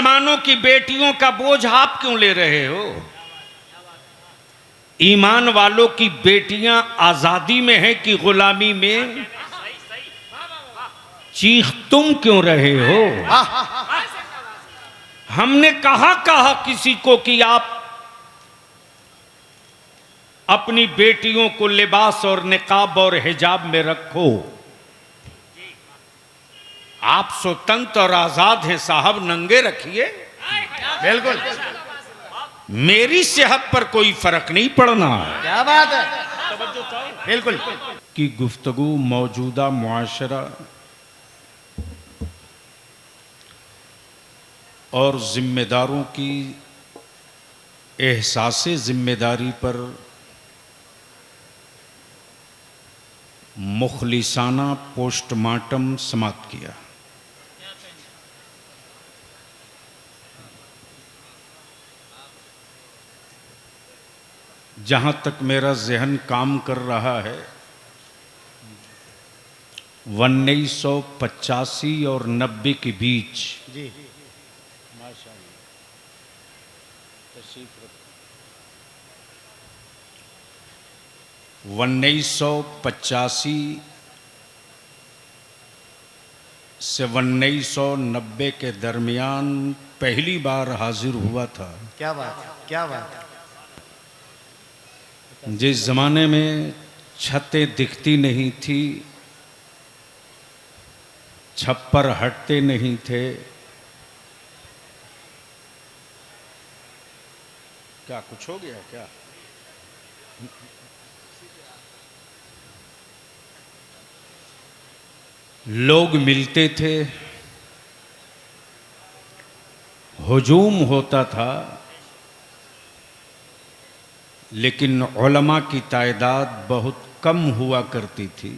मुसलमानों की बेटियों का बोझ आप क्यों ले रहे हो? ईमान वालों की बेटियां आजादी में हैं कि गुलामी में? चीख तुम क्यों रहे हो? हमने कहा किसी को कि आप अपनी बेटियों को लिबास और निकाब और हिजाब में रखो? आप स्वतंत्र और आजाद हैं साहब, नंगे रखिए। बिल्कुल, मेरी सेहत पर कोई फर्क नहीं पड़ना है। क्या बात है, बिल्कुल। की गुफ्तगू मौजूदा मुआशरा और जिम्मेदारों की एहसासे जिम्मेदारी पर मुखलिसाना पोस्टमार्टम समाप्त किया। जहां तक मेरा जहन काम कर रहा है, 1985 और 90 के बीच जी, 1985 से 1990 के दरमियान पहली बार हाजिर हुआ था। क्या बात है, क्या बात है। जिस जमाने में छतें दिखती नहीं थी, छप्पर हटते नहीं थे, क्या कुछ हो गया क्या? लोग मिलते थे, हुजूम होता था, लेकिन उलमा की तादाद बहुत कम हुआ करती थी।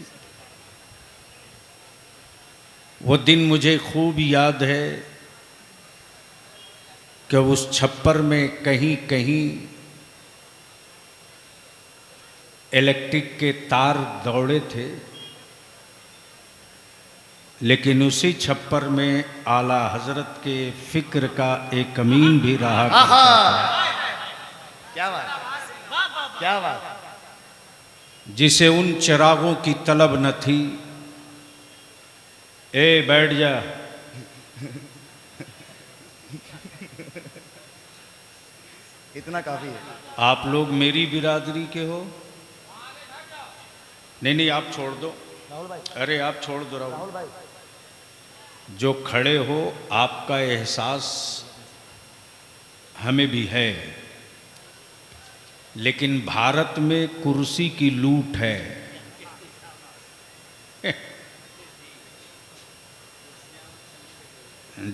वो दिन मुझे खूब याद है कि उस छप्पर में कहीं कहीं इलेक्ट्रिक के तार दौड़े थे, लेकिन उसी छप्पर में आला हजरत के फिक्र का एक अमीन भी रहा करता था। क्या बात है, क्या बात है। जिसे उन चिरागों की तलब न थी। ए बैठ जा, इतना काफी है। आप लोग मेरी बिरादरी के हो? नहीं आप छोड़ दो, अरे आप छोड़ दो राहुल। जो खड़े हो, आपका एहसास हमें भी है, लेकिन भारत में कुर्सी की लूट है।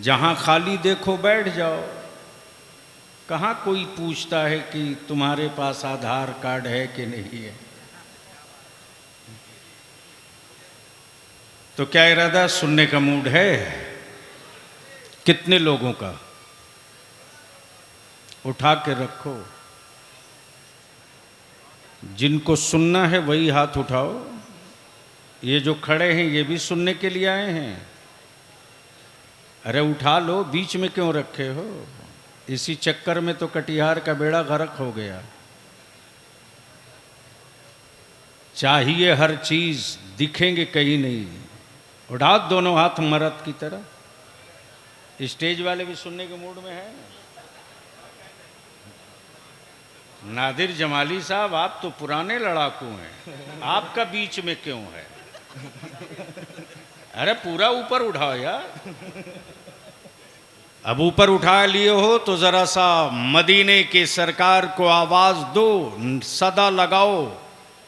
जहां खाली देखो बैठ जाओ। कहाँ कोई पूछता है कि तुम्हारे पास आधार कार्ड है कि नहीं है? तो क्या इरादा सुनने का मूड है? कितने लोगों का? उठा के रखो। जिनको सुनना है वही हाथ उठाओ। ये जो खड़े हैं ये भी सुनने के लिए आए हैं। अरे उठा लो, बीच में क्यों रखे हो? इसी चक्कर में तो कटिहार का बेड़ा गर्क हो गया। चाहिए हर चीज, दिखेंगे कहीं नहीं। उठा दोनों हाथ मर्द की तरह। स्टेज वाले भी सुनने के मूड में है। नादिर जमाली साहब, आप तो पुराने लड़ाकू हैं, आपका बीच में क्यों है? अरे पूरा ऊपर उठाओ यार। अब ऊपर उठा लिए हो तो जरा सा मदीने के सरकार को आवाज दो, सदा लगाओ,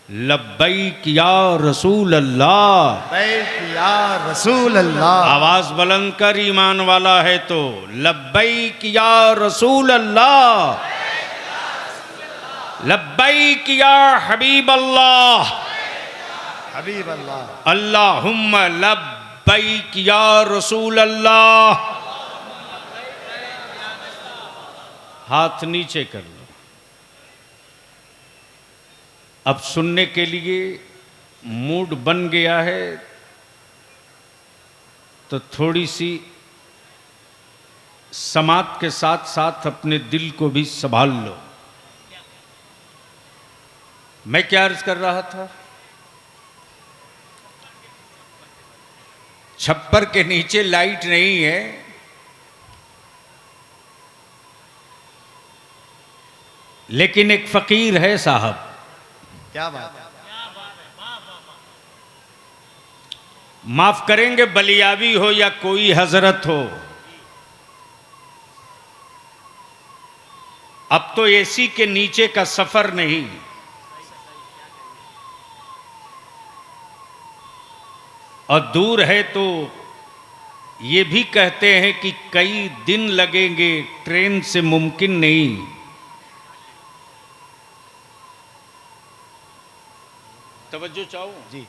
लब्बैक या रसूल अल्लाह। लब्बैक या रसूल अल्लाह। आवाज बुलंद कर, ईमान वाला है तो लब्बैक या रसूल अल्लाह, लब्बैक या हबीब अल्लाह, हबीब अल्लाह, अल्लाहुम्मा लब्बैक या रसूल अल्लाह। हाथ नीचे कर लो। अब सुनने के लिए मूड बन गया है तो थोड़ी सी समात के साथ साथ अपने दिल को भी संभाल लो। मैं क्या अर्ज कर रहा था? छप्पर के नीचे लाइट नहीं है, लेकिन एक फकीर है साहब। क्या बात है। माफ करेंगे, बलियावी हो या कोई हजरत हो, अब तो एसी के नीचे का सफर नहीं, और दूर है तो ये भी कहते हैं कि कई दिन लगेंगे, ट्रेन से मुमकिन नहीं। तवज्जो चाहो जी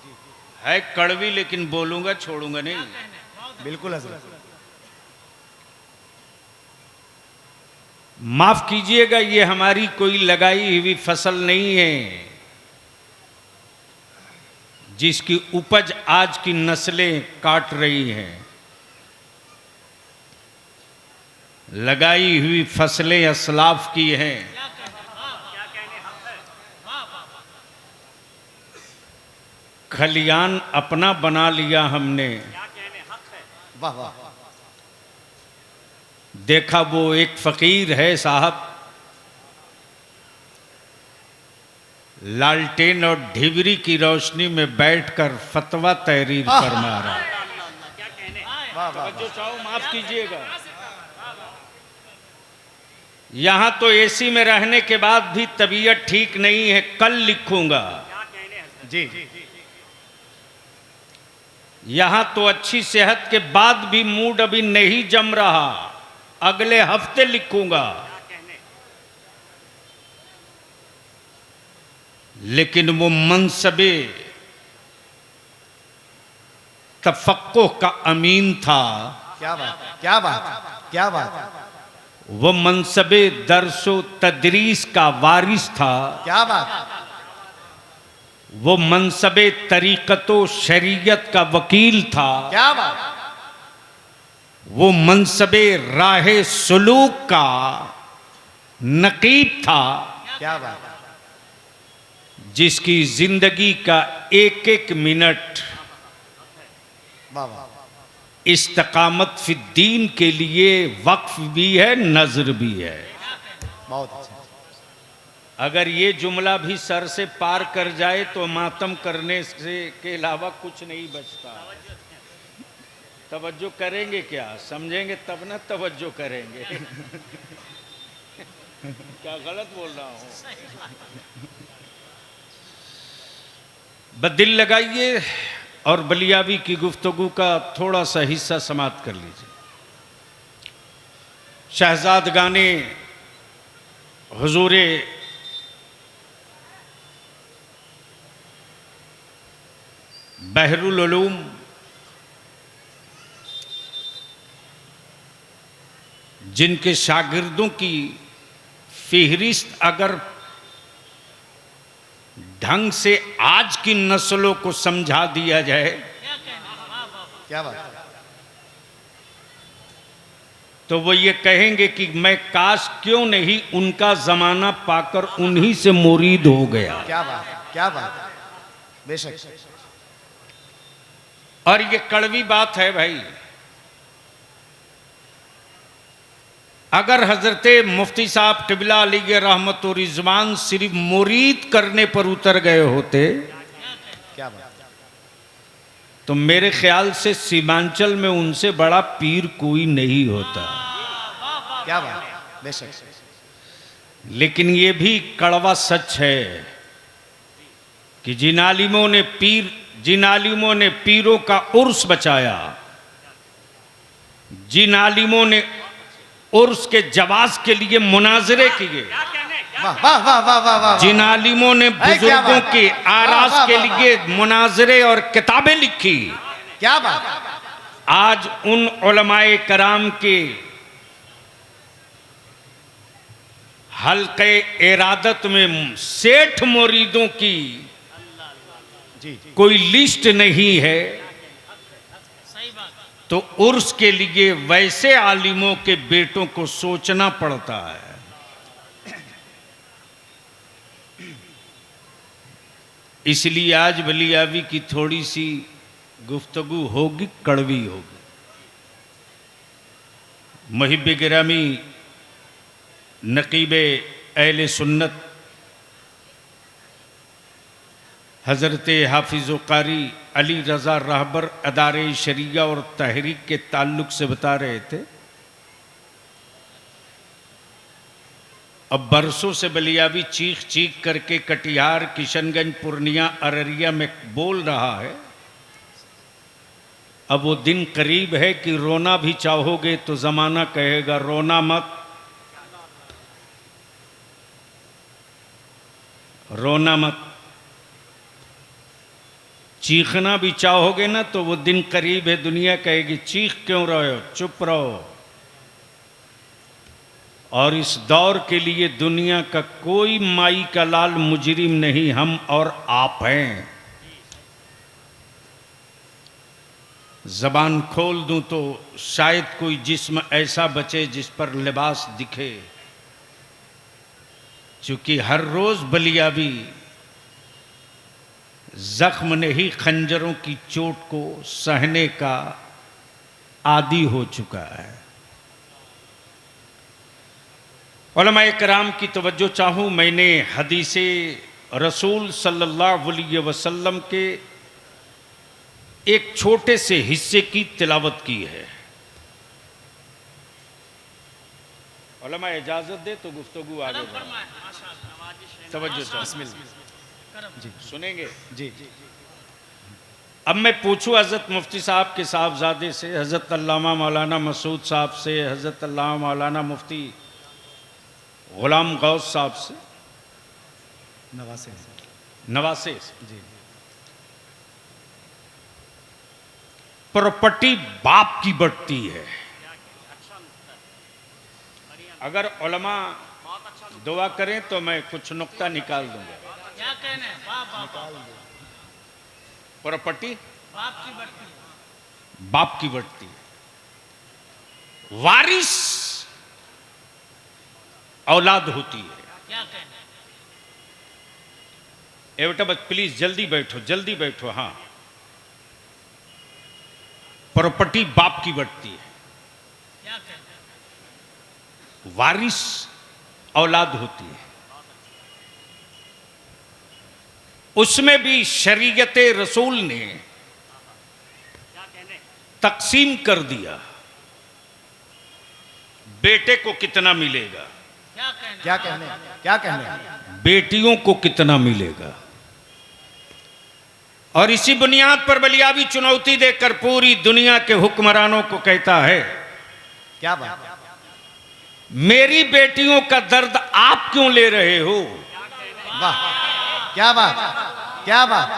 है कड़वी, लेकिन बोलूंगा छोड़ूंगा नहीं। बिल्कुल हजरत। माफ कीजिएगा, ये हमारी कोई लगाई हुई फसल नहीं है जिसकी उपज आज की नस्लें काट रही हैं। लगाई हुई फसलें असलाफ की हैं। खलियान अपना बना लिया हमने, वाह वाह। देखा वो एक फकीर है साहब, लालटेन और ढिबरी की रोशनी में बैठकर फतवा तहरीर फरमा रहा है। वाह वाह। जो चाहो माफ कीजिएगा, यहां तो एसी में रहने के बाद भी तबीयत ठीक नहीं है, कल लिखूंगा। जी यहां तो अच्छी सेहत के बाद भी मूड अभी नहीं जम रहा, अगले हफ्ते लिखूंगा। लेकिन वो मनसबे तफक्को का अमीन था। क्या बात है, क्या बात है, क्या बात है, वो मनसबे दरसो तदरीस का वारिस था। क्या बात है। वो मनसबे तरीक़तो शरीयत का वकील था। क्या बात है। वो मनसबे राहे सुलूक का नकीब था। क्या बात है। जिसकी जिंदगी का एक एक मिनट वाह वाह। इस्तकामत फिद्दीन के लिए वक्फ भी है, नजर भी है। बहुत अच्छा। अगर ये जुमला भी सर से पार कर जाए तो मातम करने से के अलावा कुछ नहीं बचता। तवज्जो करेंगे क्या? समझेंगे तब ना तवज्जो करेंगे। क्या गलत बोल रहा हूं? बदिल लगाइए और बलियावी की गुफ्तगू का थोड़ा सा हिस्सा समाप्त कर लीजिए। शहजादगाने हुजूरे बहरुल उलूम जिनके शागिर्दों की फिहरिस्त अगर ढंग से आज की नस्लों को समझा दिया जाए क्या बात है। तो वो ये कहेंगे कि मैं काश क्यों नहीं उनका जमाना पाकर उन्हीं से मुरीद हो गया। क्या बात है, क्या बात है। बेशक। और ये कड़वी बात है भाई। अगर हजरते मुफ्ती साहब क़िबला अलैहि रहमत व रिज़वान सिर्फ मुरीद करने पर उतर गए होते क्या बात है। तो मेरे ख्याल से सीमांचल में उनसे बड़ा पीर कोई नहीं होता। क्या बात है। बेशक। लेकिन ये भी कड़वा सच है कि जिन आलिमों ने पीरों का उर्स बचाया, जिन आलिमों ने उर्स के जवाज के लिए मुनाजरे किए, वाह वाह वाह वाह वाह वाह। जिन आलिमों ने बुजुर्गों के आरास के लिए मुनाजरे और किताबें लिखी, क्या बात है। आज उन उलमाए कराम के हल्के इरादत में सेठ मुरीदों की जी कोई लिस्ट नहीं है। तो उर्स के लिए वैसे आलिमों के बेटों को सोचना पड़ता है। इसलिए आज बलियावी की थोड़ी सी गुफ्तगू होगी, कड़वी होगी। मुहिब गिरामी नकीब अहले सुन्नत हज़रत हाफिज़ कारी अली रज़ा रहबर अदारे शरिया और तहरीक के ताल्लुक से बता रहे थे। अब बरसों से बलियावी चीख चीख करके कटिहार, किशनगंज, पूर्णिया, अररिया में बोल रहा है। अब वो दिन करीब है कि रोना भी चाहोगे तो ज़माना कहेगा रोना मत, रोना मत। चीखना भी चाहोगे ना तो वो दिन करीब है, दुनिया कहेगी चीख क्यों रहे हो, चुप रहो। और इस दौर के लिए दुनिया का कोई माई का लाल मुजरिम नहीं, हम और आप हैं। जबान खोल दूं तो शायद कोई जिस्म ऐसा बचे जिस पर लिबास दिखे, क्योंकि हर रोज बलियावी जख्म नहीं खंजरों की चोट को सहने का आदी हो चुका है। उलमाए कराम की तवज्जो चाहूँ, मैंने हदीसे रसूल सल्लल्लाहु अलैहि वसल्लम के एक छोटे से हिस्से की तिलावत की है। उलमा इजाजत दे तो गुफ्तगू आगे तवज्जो चाहूँ, जी सुनेंगे जी। अब मैं पूछूं हज़रत मुफ्ती साहब के साहबजादे से, हज़रत अल्लामा मौलाना मसूद साहब से, हज़रत अल्लामा मौलाना मुफ्ती गुलाम गौस साहब से, नवासे से जी, प्रॉपर्टी बाप की बढ़ती है। अगर उलमा दुआ करें तो मैं कुछ नुक्ता निकाल दूंगा। क्या कहने, प्रॉपर्टी बाप की बढ़ती है, बाप की बढ़ती है, वारिस औलाद होती है। क्या कहने, ए बेटा बस प्लीज जल्दी बैठो, जल्दी बैठो। हाँ, प्रॉपर्टी बाप की बढ़ती है, क्या कहने, वारिस औलाद होती है। उसमें भी शरीयत रसूल ने तकसीम कर दिया, बेटे को कितना मिलेगा, क्या कहने, क्या कहने, क्या कहने, बेटियों को कितना मिलेगा। और इसी बुनियाद पर बलियावी चुनौती देकर पूरी दुनिया के हुक्मरानों को कहता है, क्या बात, मेरी बेटियों का दर्द आप क्यों ले रहे हो। वाह, क्या बात, क्या बात,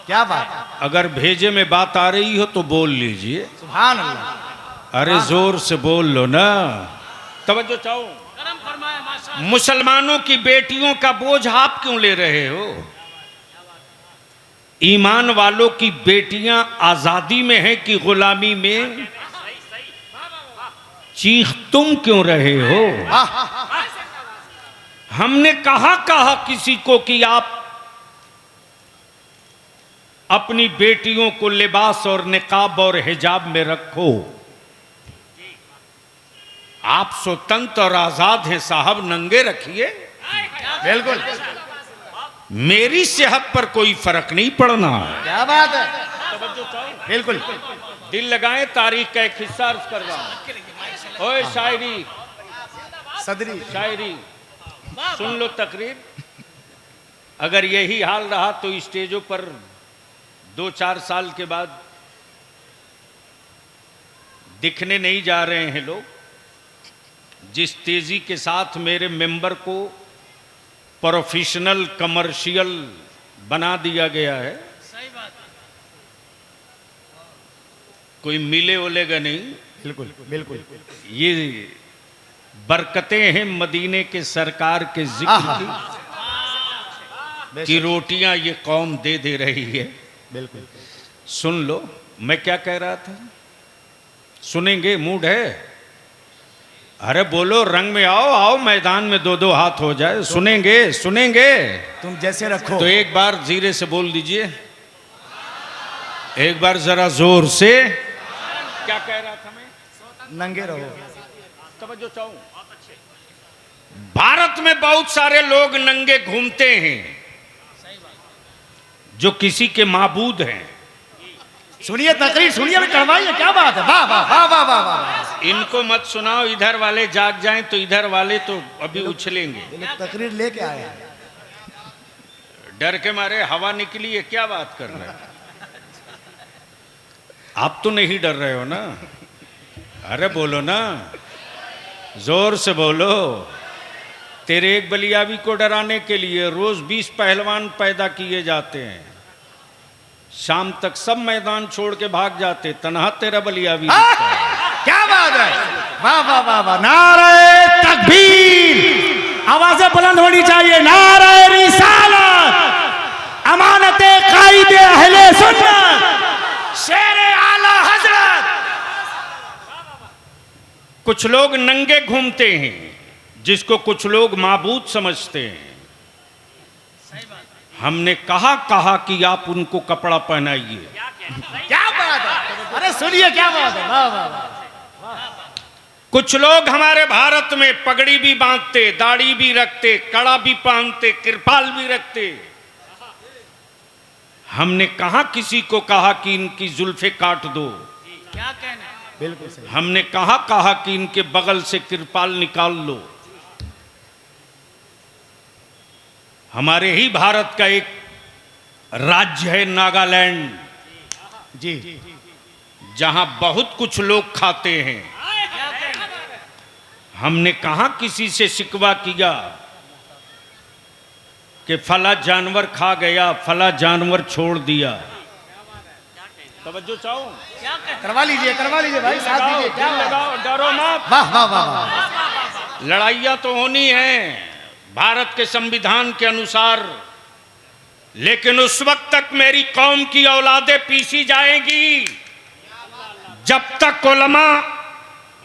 क्या बात। अगर भेजे में बात आ रही हो तो बोल लीजिए, सुभान अल्लाह। अरे जोर से बोल लो ना, तवज्जो चाहो। करम फरमाए माशाअल्लाह। मुसलमानों की बेटियों का बोझ आप क्यों ले रहे हो। ईमान वालों की बेटियां आजादी में हैं कि गुलामी में, चीख तुम क्यों रहे हो। हमने कहा किसी को कि आप अपनी बेटियों को लिबास और निकाब और हिजाब में रखो। आप स्वतंत्र और आजाद हैं साहब, नंगे रखिए, बिल्कुल, मेरी सेहत पर कोई फर्क नहीं पड़ना है। क्या बात है, बिल्कुल। दिल लगाएं, तारीख का एक हिस्सा अर्ज कर रहा हूं। ओए शायरी, सदरी, शायरी सुन लो तकरीर। अगर यही हाल रहा तो स्टेजों पर 2-4 साल के बाद दिखने नहीं जा रहे हैं लोग। जिस तेजी के साथ मेरे मेंबर को प्रोफेशनल कमर्शियल बना दिया गया है, सही बात है, कोई मिले ओलेगा नहीं। बिल्कुल, बिल्कुल। ये बरकतें हैं मदीने के सरकार के जिक्र की, कि रोटियां ये कौम दे रही है। बिल्कुल। सुन लो, मैं क्या कह रहा था। सुनेंगे? मूड है? अरे बोलो, रंग में आओ, आओ मैदान में, दो दो हाथ हो जाए। सुनेंगे? सुनेंगे? तुम जैसे रखो। तो एक बार जीरे से बोल दीजिए, एक बार जरा जोर से। क्या कह रहा था मैं? नंगे रहो। तवज्जो चाहूं। भारत में बहुत सारे लोग नंगे घूमते हैं जो किसी के माबूद हैं। सुनिए तकरीर, सुनिए, करवाइए। क्या बात है? वाह वाह वाह वाह वाह वाह। इनको मत सुनाओ, इधर वाले जाग जाएं तो इधर वाले तो अभी उछलेंगे। ये लोग तकरीर लेके आए हैं। डर के मारे हवा निकली है, क्या बात कर रहे हैं? आप तो नहीं डर रहे हो ना? अरे बोलो ना, जोर से बोलो। तेरे एक बलियावी को डराने के लिए रोज 20 पहलवान पैदा किए जाते हैं, शाम तक सब मैदान छोड़ के भाग जाते, तनहा तेरा बलियावी दिखता है। क्या बात है? वाह वाह वाह वाह। नारे तकबीर, आवाजें बुलंद होनी चाहिए। नारे रिसालत, अमानते कायदे अहले सुन्नत, शेरे आला हजरत। कुछ लोग नंगे घूमते हैं जिसको कुछ लोग माबूद समझते हैं। हमने कहा कि आप उनको कपड़ा पहनाइए। क्या बात है? अरे सुनिए, क्या बात है? वाह वाह वाह। कुछ लोग हमारे भारत में पगड़ी भी बांधते, दाढ़ी भी रखते, कड़ा भी पहनते, कृपाल भी रखते। हमने कहा किसी को कहा कि इनकी जुल्फे काट दो। क्या कहना? बिल्कुल सही। हमने कहा कि इनके बगल से कृपाल निकाल लो। हमारे ही भारत का एक राज्य है नागालैंड, जी, जहां बहुत कुछ लोग खाते हैं। क्या कहना? हमने कहा किसी से शिकवा किया कि फला जानवर खा गया, फला जानवर छोड़ दिया। तवज्जो चाहो। क्या कहना? करवा लीजिए भाई, साथ दीजिए। क्या बात है? लगाओ, डरो मत। वाह वाह वाह वाह। लड़ाइयाँ तो होनी है भारत के संविधान के अनुसार, लेकिन उस वक्त तक मेरी कौम की औलादें पीसी जाएंगी जब तक उलमा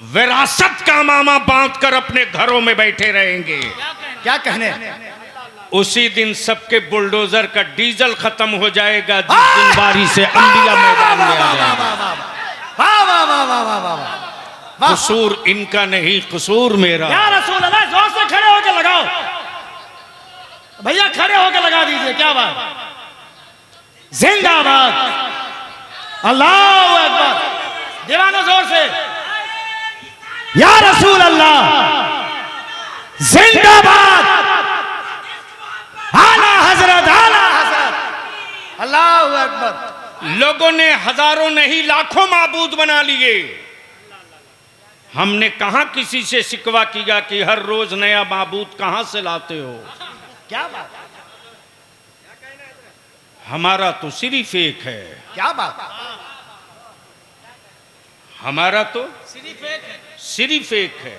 विरासत का मामा बांधकर अपने घरों में बैठे रहेंगे। क्या कहने? उसी दिन सबके बुलडोजर का डीजल खत्म हो जाएगा, जिस दिन बारी से अंबिया मैदान में आ जाएगा। वाह वाह वाह वाह वाह वाह। कसूर इनका नहीं, कसूर मेरा। या रसूल अल्लाह, जोर से खड़े होकर लगाओ भैया, खड़े होकर लगा दीजिए। क्या बात? जिंदाबाद, अल्लाहू अकबर। दीवानो जोर से। या रसूल अल्लाह, जिंदाबाद, आला हजरत, आला हजरत, अल्लाहू अकबर। लोगों ने हजारों नहीं लाखों माबूद बना लिए। हमने कहां किसी से शिकवा किया कि हर रोज नया माबूद कहां से लाते हो? क्या बात? हमारा तो सिर्फ एक है। क्या बात? हमारा तो सिर्फ एक है। सिर्फ एक है।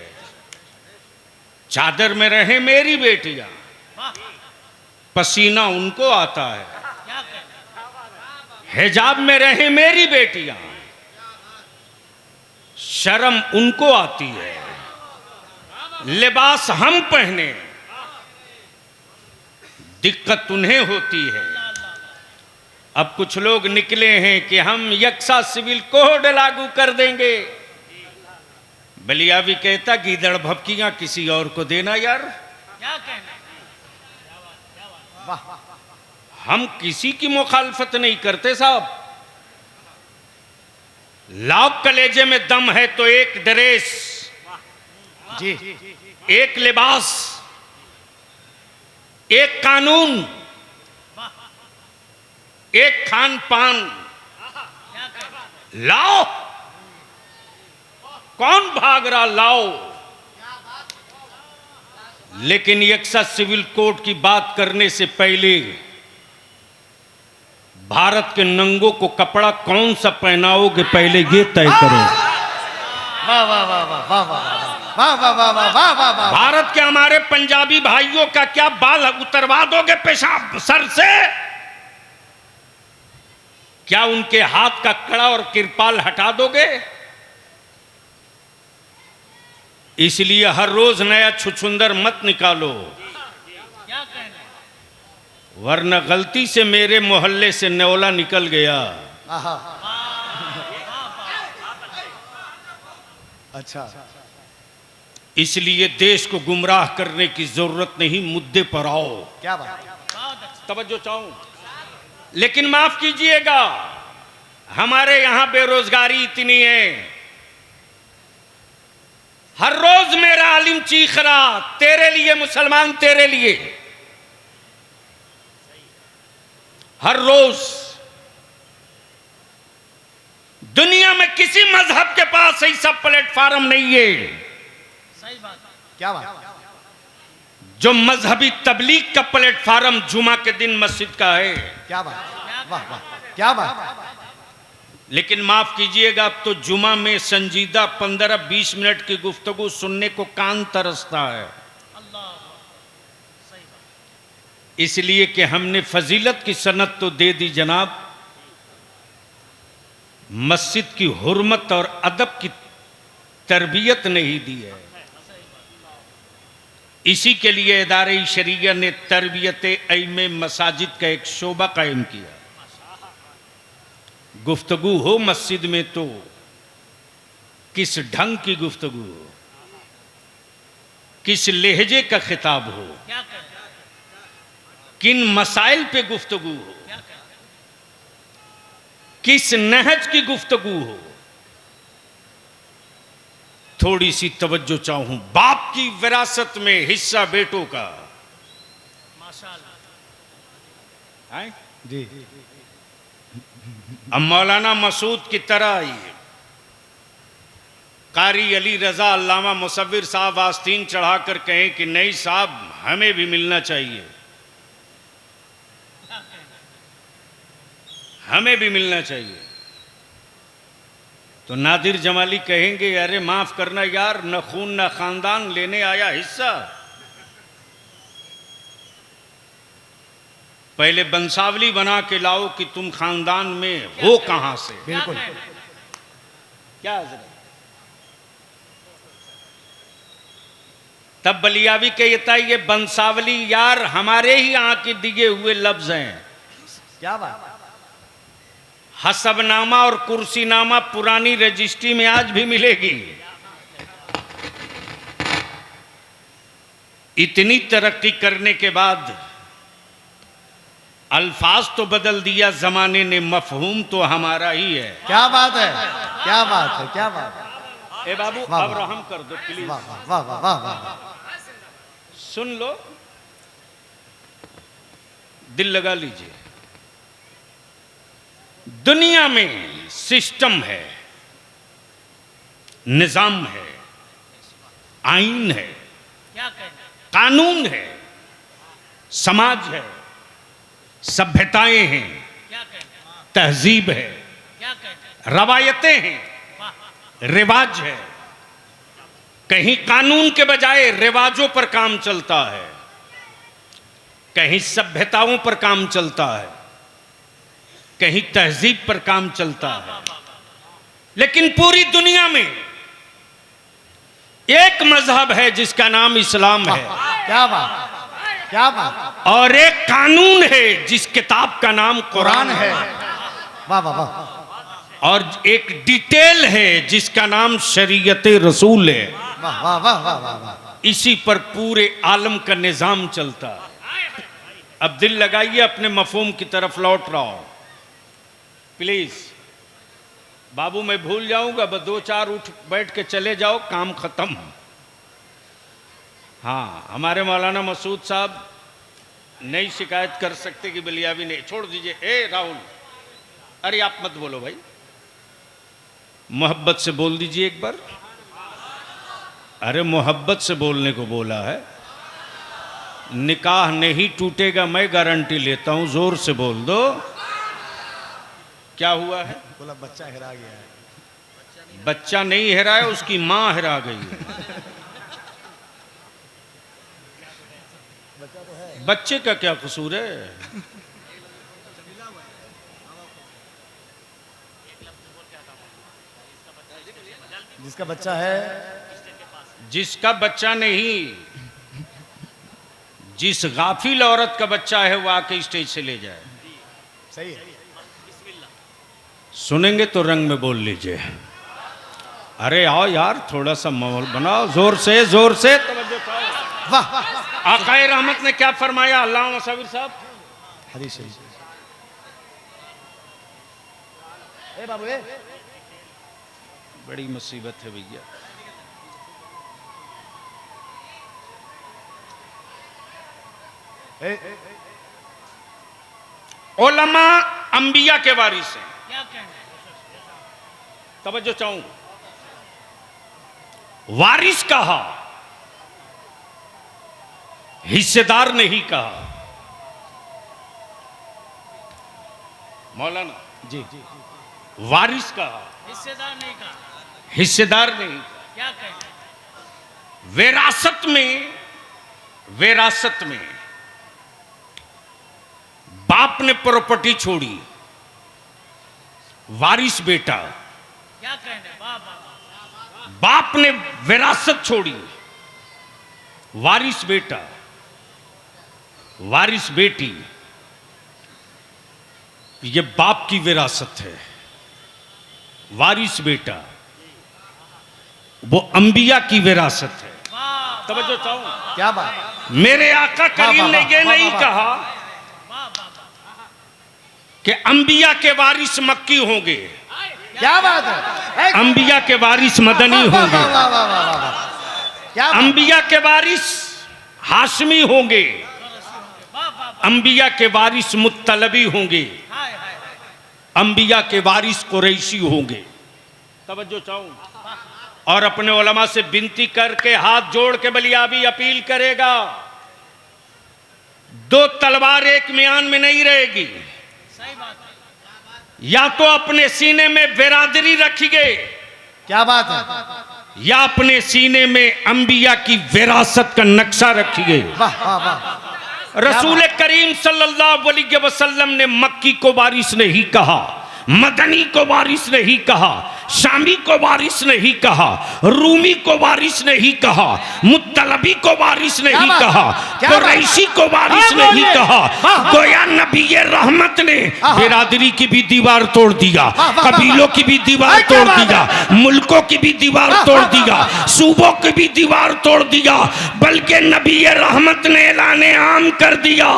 चादर में रहे मेरी बेटियां, वाह। पसीना उनको आता है। क्या कहना? हिजाब में रहे मेरी बेटियां, शर्म उनको आती है। लिबास हम पहने, दिक्कत उन्हें होती है। अब कुछ लोग निकले हैं कि हम यक्सा सिविल कोड लागू कर देंगे। बलियावी कहता गीदड़ भपकियां किसी और को देना यार। क्या कहना? हम किसी की मुखालफत नहीं करते साहब। लाभ कलेजे में दम है तो एक ड्रेस, जी, एक लिबास, एक कानून, एक खान पान क्या कहना? लाओ। कौन भाग रहा? लाओ। लेकिन यक्सा सिविल कोड की बात करने से पहले भारत के नंगों को कपड़ा कौन सा पहनाओगे पहले ये तय करो। वाह वाह वाह वाह वाह वाह वाह वाह वाह वाह वाह वाह। भारत के हमारे पंजाबी भाइयों का क्या बाल उतरवा दोगे पेशाब सर से? क्या उनके हाथ का कड़ा और किरपाल हटा दोगे? इसलिए हर रोज नया छुछुंदर मत निकालो, क्या कहना है? वरना गलती से मेरे मोहल्ले से न्योला निकल गया। आहा। अच्छा। इसलिए देश को गुमराह करने की जरूरत नहीं, मुद्दे पर आओ। क्या बात। बहुत अच्छा। तवज्जो चाहूं, लेकिन माफ कीजिएगा, हमारे यहां बेरोजगारी इतनी है, हर रोज मेरा आलिम चीख रहा, तेरे लिए मुसलमान, तेरे लिए। हर रोज दुनिया में किसी मजहब के पास ऐसा प्लेटफार्म नहीं है सही बात। क्या बात। जो मजहबी तबलीग का प्लेटफार्म जुमा के दिन मस्जिद का है। क्या बात। वाह वाह। क्या बात। लेकिन माफ कीजिएगा, अब तो जुमा में संजीदा 15-20 मिनट की गुफ्तगू सुनने को कान तरसता है। अल्लाह सही बात। इसलिए कि हमने फजीलत की सनद तो दे दी जनाब, मस्जिद की हुर्मत और अदब की तरबियत नहीं दी है। इसी के लिए इदारे शरीया ने तरबियत ऐमे मसाजिद का एक शोबा कायम किया। गुफ्तगू हो मस्जिद में तो किस ढंग की गुफ्तगू हो, किस लहजे का खिताब हो, क्या कहना है? किन मसाइल पे गुफ्तगू हो, क्या कहना है? किस नहज की गुफ्तगू हो। थोड़ी सी तवज्जो चाहूं, बाप की विरासत में हिस्सा बेटों का। माशाअल्लाह। हैं? जी। अब मौलाना मसूद की तरह ही कारी अली रजा अल्लामा मुसव्विर साहब आस्तीन चढ़ाकर कहें कि नहीं साहब, हमें भी मिलना चाहिए, हमें भी मिलना चाहिए, तो नादिर जमाली कहेंगे अरे माफ करना यार, न खून न खानदान, लेने आया हिस्सा। पहले बंसावली बना के लाओ कि तुम खानदान में हो कहां से। बिल्कुल। क्या कहना है? क्या हजरत? तब बलियावी कहता है ये बंसावली यार हमारे ही यहाँ के दिए हुए लफ्ज हैं। क्या बात। हसबनामा और कुर्सीनामा पुरानी रजिस्ट्री में आज भी मिलेगी। इतनी तरक्की करने के बाद अल्फाज तो बदल दिया जमाने ने, मफहूम तो हमारा ही है। क्या बात है। क्या बात है। क्या बात है। ए बाबू वाह, अब वाह। रहम कर दो प्लीज, वाह वाह वाह वाह वाह। सुन लो, दिल लगा लीजिए। दुनिया में सिस्टम है, निजाम है, आईन है, क्या कहना है? कानून है, समाज है, सभ्यताएं हैं, क्या कहना है? तहजीब है, क्या कहना है? रवायतें हैं, वाह। रिवाज है। कहीं कानून के बजाय रिवाजों पर काम चलता है, कहीं सभ्यताओं पर काम चलता है, कहीं तहजीब पर काम चलता है। लेकिन पूरी दुनिया में एक मजहब है जिसका नाम इस्लाम है, क्या बात। क्या बात। और एक कानून है जिस किताब का नाम कुरान कुरान है, है। वाह वाह वाह। और एक डिटेल है जिसका नाम शरीयत रसूल है। वाह वाह वाह वाह वाह वाह। इसी पर पूरे आलम का निजाम चलता है। अब दिल लगाइए, अपने मफहूम की तरफ लौट रहा हूं प्लीज। बाबू मैं भूल जाऊंगा, बस 2-4 उठ बैठ के चले जाओ, काम खत्म। हाँ, हमारे मौलाना मसूद साहब नहीं शिकायत कर सकते कि बलियावी नहीं, छोड़ दीजिए। ए राहुल, अरे आप मत बोलो भाई, मोहब्बत से बोल दीजिए एक बार। अरे मोहब्बत से बोलने को बोला है, निकाह नहीं टूटेगा, मैं गारंटी लेता हूं, जोर से बोल दो। क्या हुआ है? बोला बच्चा हिरा गया है। बच्चा नहीं हिरा है, उसकी मां हिरा गई है। बच्चे का क्या कसूर है? जिसका बच्चा है जिसका बच्चा नहीं, जिस गाफिल औरत का बच्चा है वो आके स्टेज से ले जाए। सही है। सुनेंगे तो रंग में बोल लीजिए। अरे आओ यार, थोड़ा सा माहौल बनाओ, जोर से तवज्जो करो। वाह आकाए रहमत ने क्या फरमाया, अल्लाह सबीर साहब? हदीस शरीफ। ए बाबू ए, बड़ी मुसीबत है भैया। उलमा अंबिया के वारिस हैं। क्या कहना है? तवज्जो चाहूं, वारिस कहा, हिस्सेदार नहीं कहा। मौलाना जी वारिस कहा, हिस्सेदार नहीं कहा। हिस्सेदार नहीं कहा। क्या कहना है? विरासत में बाप ने प्रॉपर्टी छोड़ी, वारिस बेटा। क्या कहना है? वाह वाह वाह। बाप ने विरासत छोड़ी, वारिस बेटा, वारिस बेटी। ये बाप की विरासत है, वारिस बेटा। वो अंबिया की विरासत है। वाह तवज्जो चाहूं, क्या बात। मेरे आका करीम ने ये वाह, नहीं वाह, कहा वाह वाह। कि अंबिया के वारिस मक्की होंगे, क्या बात है। अंबिया के वारिस मदनी वाह, होंगे, वाह, वाह, वाह, वाह, वाह। क्या बात। अंबिया के वारिस हाशमी होंगे, वाह वाह वाह। अंबिया के वारिस मुत्तलबी होंगे, हाय हाय हाय। अंबिया के वारिस कुरैशी होंगे। तवज्जो चाहूं, और अपने उलमा से विनती करके हाथ जोड़ के बलियाबी अपील करेगा, दो तलवार एक म्यान में नहीं रहेगी। सही बात है। या तो अपने सीने में बिरादरी रखिए, क्या बात है। या अपने सीने में अंबिया की विरासत का नक्शा रखिए। वाह वाह वाह। रसूल करीम सल्लल्लाहु अलैहि वसल्लम ने मक्की को वारिस नहीं कहा, मदनी को वारिस नहीं कहा, शामी को वारिस नहीं कहा, रूमी को वारिस नहीं कहा, मुत्तलबी को वारिस नहीं कहा, कुरैशी को वारिस नहीं कहा। गोया नबी रहमत ने बिरादरी की भी दीवार तोड़ दिया, कबीलों की भी दीवार तोड़ दिया, मुल्कों की भी दीवार तोड़ दिया, सूबों की भी दीवार तोड़ दिया। बल्कि नबी रहमत ने ऐलाने आम कर दिया,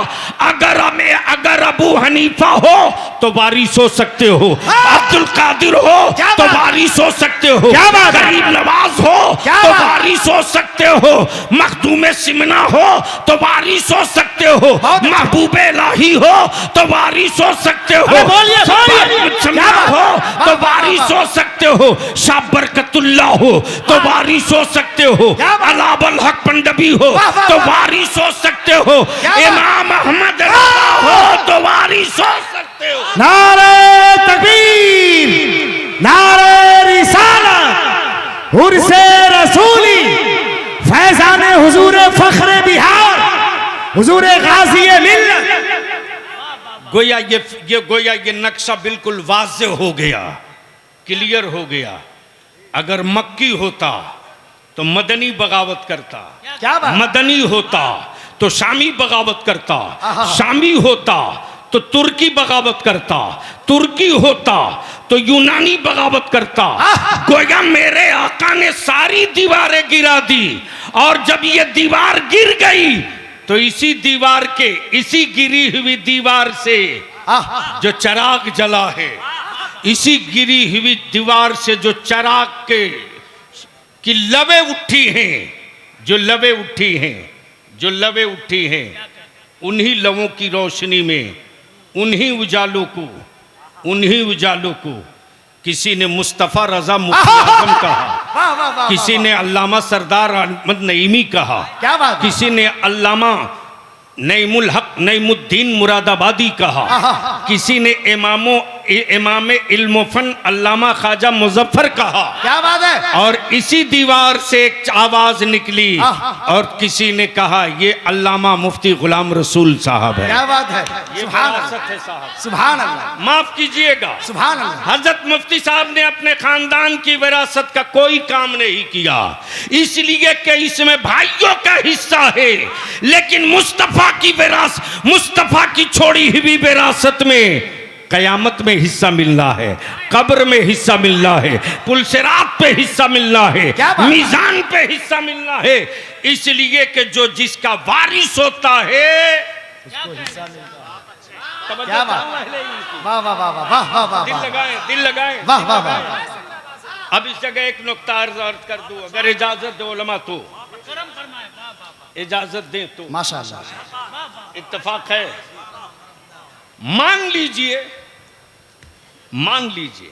अगर अबू हनीफा हो तो वारिस हो सकते हो, अब्दुल कादिर हो तो वारिस हो सकते हो, गरीब नवाज हो तो वारिस हो सकते हो, मखदूम सिमना हो तो वारिस हो सकते हो, महबूब इलाही हो तो वारिस हो सकते हो, हो तो वारिस हो सकते हो, शाह बरकतुल्लाह हो तो वारिस हो सकते हो, अलावल हक पंडबी हो तो वारिस हो सकते हो, इमाम अहमद हो तो वारिस हो सकते हो। नारे तकबीर, नारे रिसालत, उर्से रसूली, फैजान हुजूर फख्रे बिहार, हुजूर गाजी मिल्लत। गोया ये नक्शा बिल्कुल वाज़े हो गया, क्लियर हो गया। अगर मक्की होता तो मदनी बगावत करता, क्या बात। मदनी होता तो शामी बगावत करता, शामी होता तो तुर्की बगावत करता, तुर्की होता तो यूनानी बगावत करता। गोया मेरे आका ने सारी दीवारें गिरा दी, और जब ये दीवार गिर गई तो इसी दीवार के, इसी गिरी हुई दीवार से जो चराग जला है, इसी गिरी हुई दीवार से जो चराग के की लवे उठी हैं, जो लवे उठी हैं, जो लवे उठी हैं, उन्हीं लवों की रोशनी में, उन्हीं उजालों को किसी ने मुस्तफ़ा रजा मुफ्ती आज़म कहा, किसी ने अल्लामा सरदार अहमद नईमी कहा, क्या बात। किसी ने अल्लामा नईमुल हक नईमुद्दीन मुरादाबादी कहा, किसी ने इमामो इमाम इल्म फन अल्लामा ख्वाजा मुजफ्फर कहा। क्या बात है। और इसी दीवार से एक आवाज निकली और किसी ने कहा ये अल्लामा मुफ्ती गुलाम रसूल साहब है। क्या बात है। ये सुभान विरासत अल्लाह, है साहब। सुभान अल्लाह, माफ कीजिएगा, सुभान अल्लाह। हजरत मुफ्ती साहब ने अपने खानदान की विरासत का कोई काम नहीं किया, इसलिए कि इसमें भाइयों का हिस्सा है, लेकिन मुस्तफा की विरासत, मुस्तफा की छोड़ी हुई विरासत में कयामत में हिस्सा मिलना है, कब्र में हिस्सा मिलना है, पुलसिरात पे हिस्सा मिलना है, मीजान पे हिस्सा मिलना है। इसलिए कि जो जिसका वारिस होता है उसको हिस्सा मिलता है। तवज्जो क्या बात। वाह वाह वाह वाह वाह वाह वाह दिल वाह लगाएं, दिल लगाएं, वाह वाह वाह। अब इस जगह एक नुक्ता अर्ज कर दूं, अगर इजाजत दो उलमा तो करम फरमाए। वाह वाह वाह इजाजत दें तो माशाअल्लाह। वाह वाह। इत्तेफाक है। मान लीजिए, मान लीजिए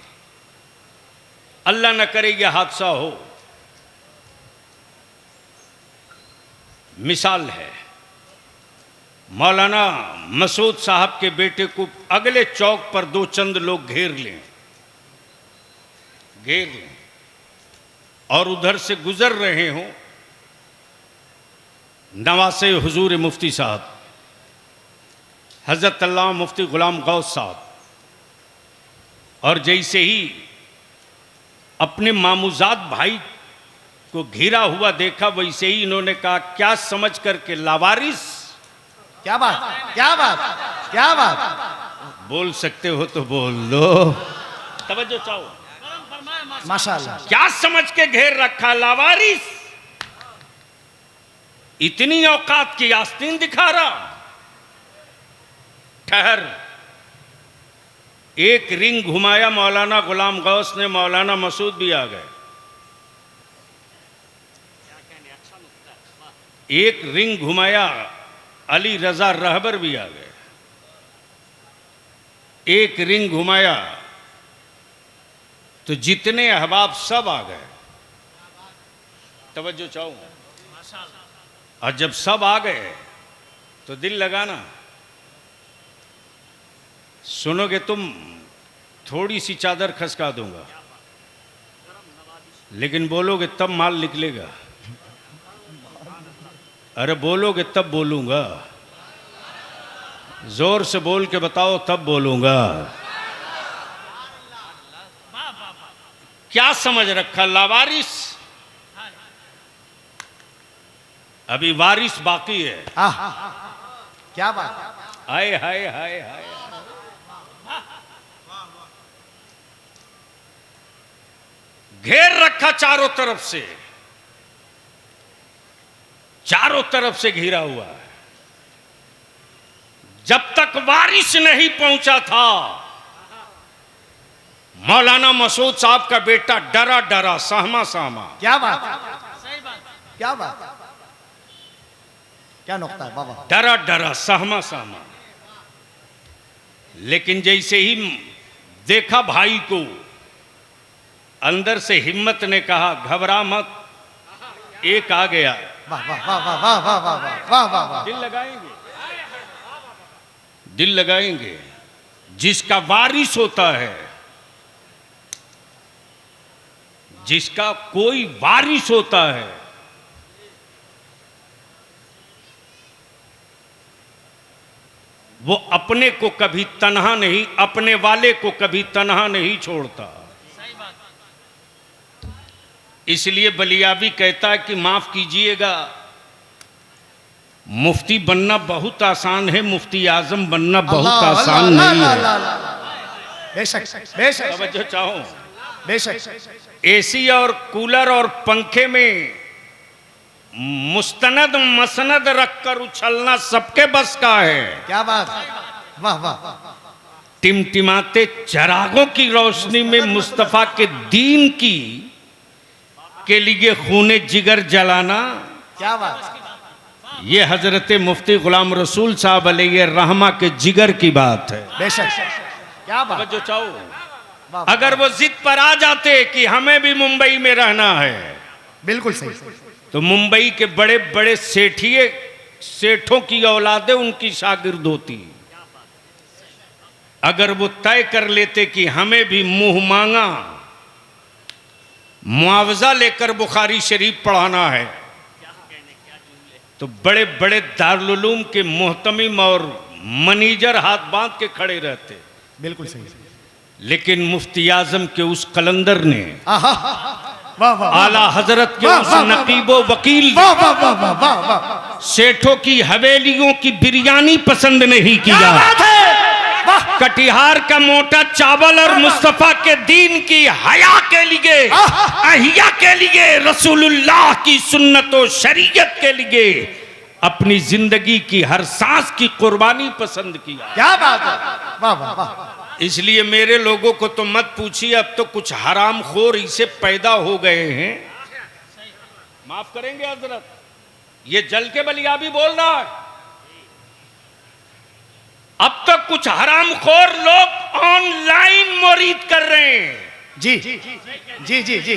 अल्लाह न करे यह हादसा हो, मिसाल है मौलाना मसूद साहब के बेटे को अगले चौक पर दो चंद लोग घेर लें और उधर से गुजर रहे हों नवासे हुजूर मुफ्ती साहब हजरत अल्लामा मुफ्ती गुलाम गौस साहब, और जैसे ही अपने मामूजाद भाई को घिरा हुआ देखा वैसे ही इन्होंने कहा क्या समझ करके लावारिस। क्या बात, क्या बात, क्या बात। बोल सकते हो तो बोल दो, तवज्जो चाहो। करम फरमाए माशाअल्लाह। क्या समझ के घेर रखा लावारिस, इतनी औकात की आस्तीन दिखा रहा। ठहर, एक रिंग घुमाया मौलाना गुलाम गौस ने, मौलाना मसूद भी आ गए। एक रिंग घुमाया अली रजा रहबर भी आ गए। एक रिंग घुमाया तो जितने अहबाब सब आ गए। तवज्जो चाहूं। और जब सब आ गए तो दिल लगाना, सुनोगे तुम थोड़ी सी चादर खसका दूंगा, लेकिन बोलोगे तब माल निकलेगा। अरे बोलोगे तब बोलूंगा, जोर से बोल के बताओ तब बोलूंगा। क्या समझ रखा लावारिस, अभी वारिस बाकी है। क्या बात। हाय हाय हाय हाय। घेर रखा चारों तरफ से, चारों तरफ से घिरा हुआ है। जब तक वारिस नहीं पहुंचा था मौलाना मसूद साहब का बेटा डरा डरा सहमा सहमा। क्या बात, सही बात। क्या बात, क्या नुक्ता है बाबा। डरा डरा सहमा सहमा। लेकिन जैसे ही देखा भाई को, अंदर से हिम्मत ने कहा घबरा मत, एक आ गया। वाह वाह वाह वाह वाह वाह वाह वाह वाह वाह। दिल लगाएंगे, दिल लगाएंगे। जिसका वारिस होता है, जिसका कोई वारिस होता है, वो अपने को कभी तन्हा नहीं, अपने वाले को कभी तन्हा नहीं छोड़ता। सही बात। इसलिए बलियाबी कहता है कि माफ कीजिएगा, मुफ्ती बनना बहुत आसान है, मुफ्ती आजम बनना बहुत आसान नहीं है। बेशक बेशक तवज्जो चाहो। बेशक। एसी और कूलर और पंखे में मुस्तनद मसनद रखकर उछलना सबके बस का है। क्या बात। वाह वाह। टिमटिमाते चरागों की रोशनी में मुस्तफा के दीन की के लिए खूने जिगर जलाना, क्या बात। ये हजरत मुफ्ती गुलाम रसूल साहब अलैहि रहमा के जिगर की बात है। बेशक। क्या बात। जो चाहो, अगर वो जिद पर आ जाते कि हमें भी मुंबई में रहना है, बिल्कुल सही। तो मुंबई के बड़े बड़े सेठों की औलादें उनकी शागिर्द होती। अगर वो तय कर लेते कि हमें भी मुंह मांगा मुआवजा लेकर बुखारी शरीफ पढ़ाना है, तो बड़े बड़े दारुल के मोहतमिम और मनीजर हाथ बांध के खड़े रहते। बिल्कुल सही। लेकिन मुफ्ती आजम के उस कलंदर ने, आहा, वाह वाह, आला हजरत के उस नकीबो वकील वाह वाह वाह वाह वाह वाह, सेठों की हवेलियों की बिरयानी पसंद नहीं क्या किया, बात है, वाह, कटिहार का मोटा चावल और मुस्तफा के दीन की हया के लिए, अहिया के लिए, रसूलुल्लाह की सुन्नत और शरीयत के लिए अपनी जिंदगी की हर सांस की कुर्बानी पसंद किया। क्या बात है, वाह वाह वाह। इसलिए मेरे लोगों को तो मत पूछिए, अब तो कुछ हराम खोर इसे पैदा हो गए हैं। माफ करेंगे हजरत, ये जल के बलियाबी बोल रहा है। अब तो कुछ हराम खोर लोग ऑनलाइन मुरीद कर रहे हैं। जी जी जी जी,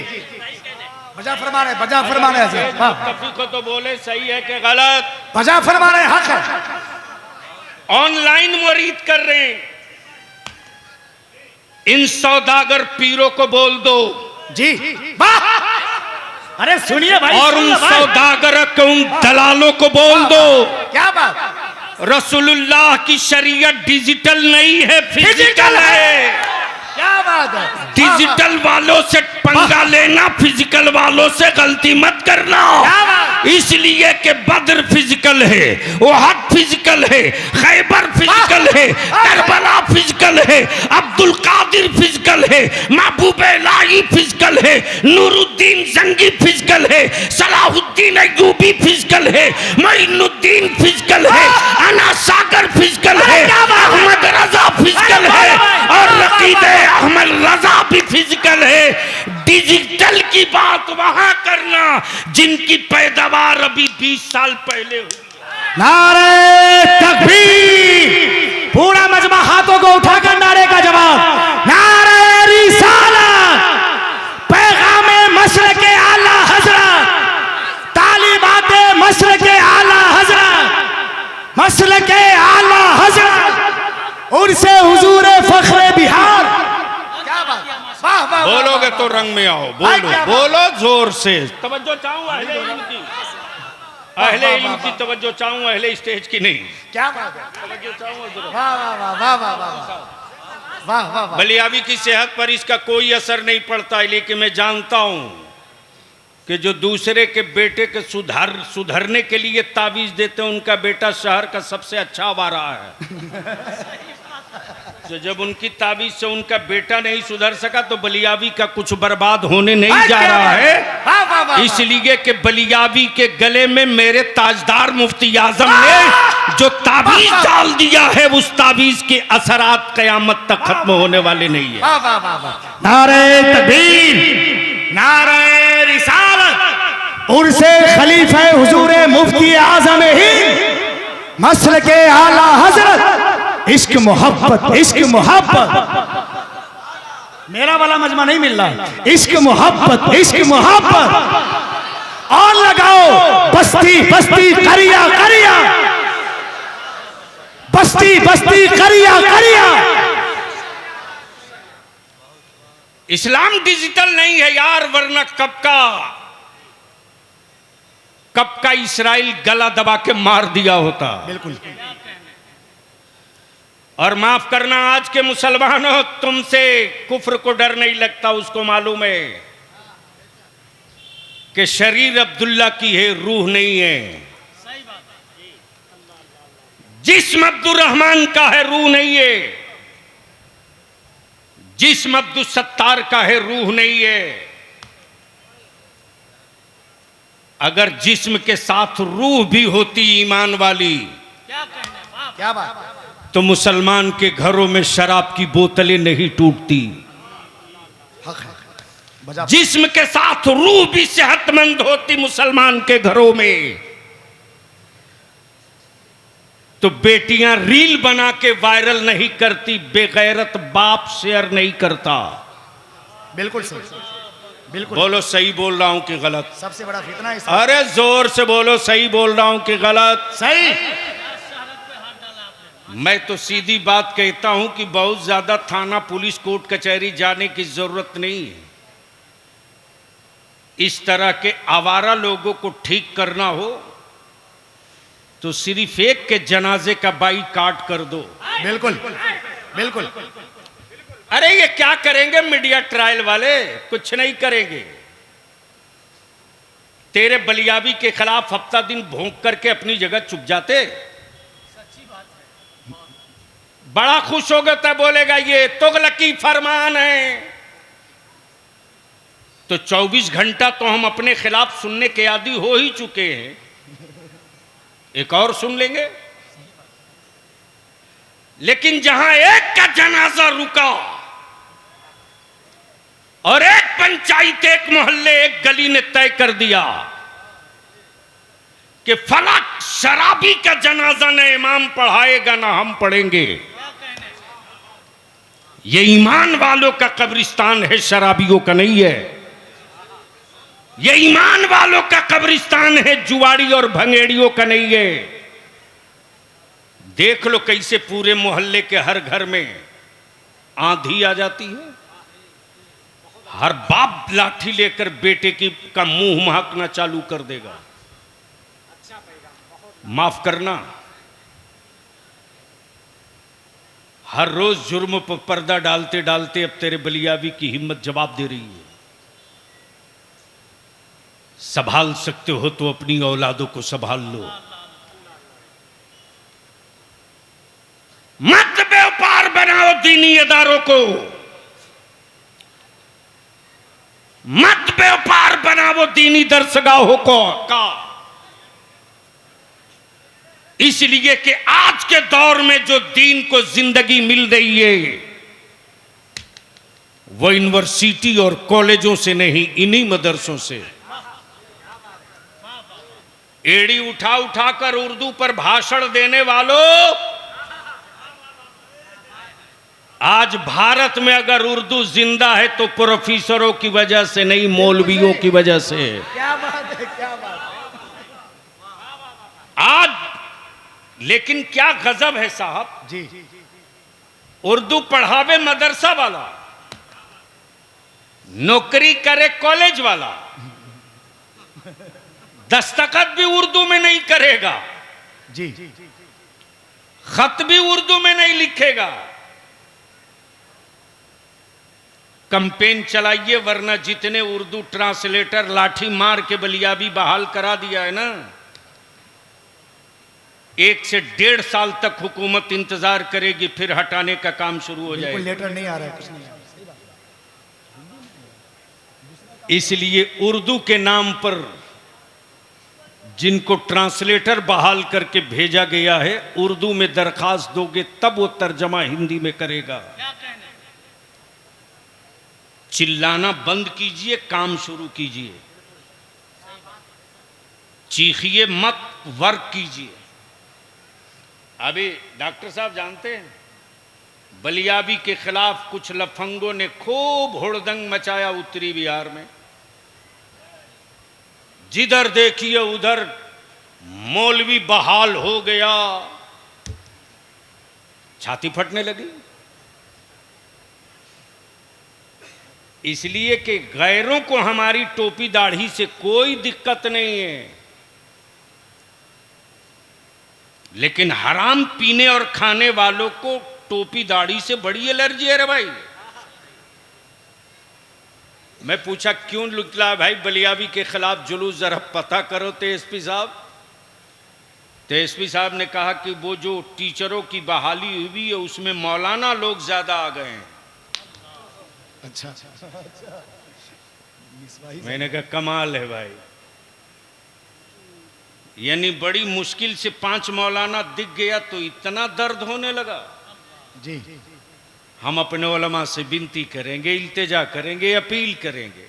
बजा फरमा रहे, बजा फरमा रहे, कभी को तो बोले सही है कि गलत, बजा फरमा रहे, हक है। ऑनलाइन मुरीद कर रहे हैं। इन सौदागर पीरों को बोल दो जी, वाह, अरे सुनिए भाई, और उन सौदागर के उन दलालों को बोल दो, क्या बात, रसूलुल्लाह की शरीयत डिजिटल नहीं है, फिजिकल है। क्या बात है, डिजिटल वालों से पंगा लेना, फिजिकल वालों से गलती मत करना। इसलिए कि बद्र फिजिकल है, ओहद फिजिकल है, खैबर फिजिकल है, करबला फिजिकल है, अब्दुल कादिर फिजिकल है, महबूब इलाही फिजिकल है, नूरुद्दीन जंगी फिजिकल है, सलाहुद्दीन अय्यूबी फिजिकल है, मोइनुद्दीन फिजिकल है, अना सागर फिजिकल है, अहमद रजा फिजिकल है और रकीब अहमद रजा भी फिजिकल है। डिजिटल की बात वहां करना जिनकी पैदावार अभी 20 साल पहले हुई। नारे तकबीर, पूरा मजमा हाथों को उठाकर नारे का जवाब, नारे रिसालत, पैगामे मशरक़ के आला हजरत, तालीमात मशरक़ के आला हजरत, मशरक़ के आला हजरत, उर्से हुजूर फख्रे बिहार। वाह वाह, बोलोगे तो रंग में आओ, बोलो बोलो जोर से। तवज्जो चाहूँ अहले इल्म की, अहले इल्म की तवज्जो चाहूँ, अहले स्टेज की नहीं। क्या बात है, तवज्जो चाहूँ। वाह वाह वाह वाह वाह वाह वाह वाह वाह। बलियाबी की सेहत पर इसका कोई असर नहीं पड़ता है, लेकिन मैं जानता हूँ कि जो दूसरे के बेटे के सुधरने के लिए तावीज देते हैं, उनका बेटा शहर का सबसे अच्छा आवारा है। तो जब उनकी ताबीज से उनका बेटा नहीं सुधर सका, तो बलियाबी का कुछ बर्बाद होने नहीं जा रहा है। इसलिए कि बलियाबी के गले में मेरे ताजदार मुफ्ती आजम ने जो ताबीज डाल दिया है, उस ताबीज के असरात कयामत तक खत्म होने वाले नहीं है। नारे तकबीर, नारे रिसालत, उर्से खलीफा हुजूर मुफ्ती आजम हिंद, मसलक आला हजरत, इश्क मोहब्बत, इश्क मोहब्बत, मेरा वाला मजमा नहीं मिल रहा, इश्क मोहब्बत, इश्क मोहब्बत, और लगाओ बस्ती बस्ती करिया करिया, बस्ती बस्ती करिया करिया। इस्लाम डिजिटल नहीं है यार, वरना कब का इस्राइल गला दबा के मार दिया होता। बिल्कुल। और माफ करना आज के मुसलमानों, तुमसे कुफ्र को डर नहीं लगता। उसको मालूम है कि शरीर अब्दुल्ला की है, रूह नहीं है। सही बात है। जिस्म अब्दुल रहमान का है, रूह नहीं है। जिस्म अब्दुल सत्तार का है, रूह नहीं है। अगर जिस्म के साथ रूह भी होती ईमान वाली, क्या कहने, वाह, क्या बात, तो मुसलमान के घरों में शराब की बोतलें नहीं टूटती। हक है। जिस्म के साथ रूह भी सेहतमंद होती मुसलमान के घरों में, तो बेटियां रील बना के वायरल नहीं करती, बेगैरत बाप शेयर नहीं करता। बिल्कुल सही, बिल्कुल। बोलो सही बोल रहा हूं कि गलत? सबसे बड़ा फितना है। अरे जोर से बोलो, सही बोल रहा हूं कि गलत? सही। मैं तो सीधी बात कहता हूं कि बहुत ज्यादा थाना पुलिस कोर्ट कचहरी जाने की जरूरत नहीं है। इस तरह के आवारा लोगों को ठीक करना हो तो सिर्फ एक के जनाजे का बाइकाट कर दो। बिल्कुल बिल्कुल। अरे ये क्या करेंगे मीडिया ट्रायल वाले, कुछ नहीं करेंगे। तेरे बलियाबी के खिलाफ हफ्ता दिन भोंक करके अपनी जगह चुप जाते। बड़ा खुश होगा तब बोलेगा ये तुगलकी फरमान है। तो 24 घंटा तो हम अपने खिलाफ सुनने के आदी हो ही चुके हैं, एक और सुन लेंगे। लेकिन जहां एक का जनाजा रुका और एक पंचायत, एक मोहल्ले, एक गली ने तय कर दिया कि फला शराबी का जनाजा न इमाम पढ़ाएगा ना हम पढ़ेंगे, ये ईमान वालों का कब्रिस्तान है, शराबियों का नहीं है। ये ईमान वालों का कब्रिस्तान है, जुआड़ी और भंगेड़ियों का नहीं है। देख लो कैसे पूरे मोहल्ले के हर घर में आंधी आ जाती है। हर बाप लाठी लेकर बेटे की का मुंह महकना चालू कर देगा। माफ करना, हर रोज जुर्म पर पर्दा डालते डालते अब तेरे बलियाबी की हिम्मत जवाब दे रही है। संभाल सकते हो तो अपनी औलादों को संभाल लो। मत व्यापार बनाओ दीनी इदारों को, मत व्यापार बनाओ दीनी दरसगाहों को का। इसलिए कि आज के दौर में जो दीन को जिंदगी मिल रही है वो यूनिवर्सिटी और कॉलेजों से नहीं, इन्हीं मदरसों से। एड़ी उठा उठाकर उर्दू पर भाषण देने वालों, आज भारत में अगर उर्दू जिंदा है तो प्रोफेसरों की वजह से नहीं, मौलवियों की वजह से। क्या बात है, क्या बात। आज लेकिन क्या गजब है साहब जी, उर्दू पढ़ावे मदरसा वाला, नौकरी करे कॉलेज वाला, दस्तखत भी उर्दू में नहीं करेगा, जी, खत भी उर्दू में नहीं लिखेगा। कैंपेन चलाइए, वरना जितने उर्दू ट्रांसलेटर लाठी मार के बलियाबी बहाल करा दिया है ना, 1 से 1.5 साल तक हुकूमत इंतजार करेगी, फिर हटाने का काम शुरू हो जाएगा। लेटर नहीं आ रहा है, कुछ नहीं आ रहा। इसलिए उर्दू के नाम पर जिनको ट्रांसलेटर बहाल करके भेजा गया है, उर्दू में दरखास्त दोगे तब वो तर्जमा हिंदी में करेगा। चिल्लाना बंद कीजिए, काम शुरू कीजिए। चीखिए मत, वर्क कीजिए। अभी डॉक्टर साहब जानते हैं, बलियाबी के खिलाफ कुछ लफंगों ने खूब हुड़दंग मचाया उत्तरी बिहार में। जिधर देखिए उधर मौलवी बहाल हो गया, छाती फटने लगी। इसलिए कि गैरों को हमारी टोपी दाढ़ी से कोई दिक्कत नहीं है, लेकिन हराम पीने और खाने वालों को टोपी दाढ़ी से बड़ी एलर्जी है रे भाई। मैं पूछा क्यों निकला भाई बलियाबी के खिलाफ जुलूस, जरा पता करो तो एसपी साहब। तो एसपी साहब ने कहा कि वो जो टीचरों की बहाली हुई है उसमें मौलाना लोग ज्यादा आ गए हैं। अच्छा, मैंने कहा कमाल है भाई, यानी बड़ी मुश्किल से 5 मौलाना दिख गया तो इतना दर्द होने लगा। जी, हम अपने उलमा से विनती करेंगे, इल्तिजा करेंगे, अपील करेंगे,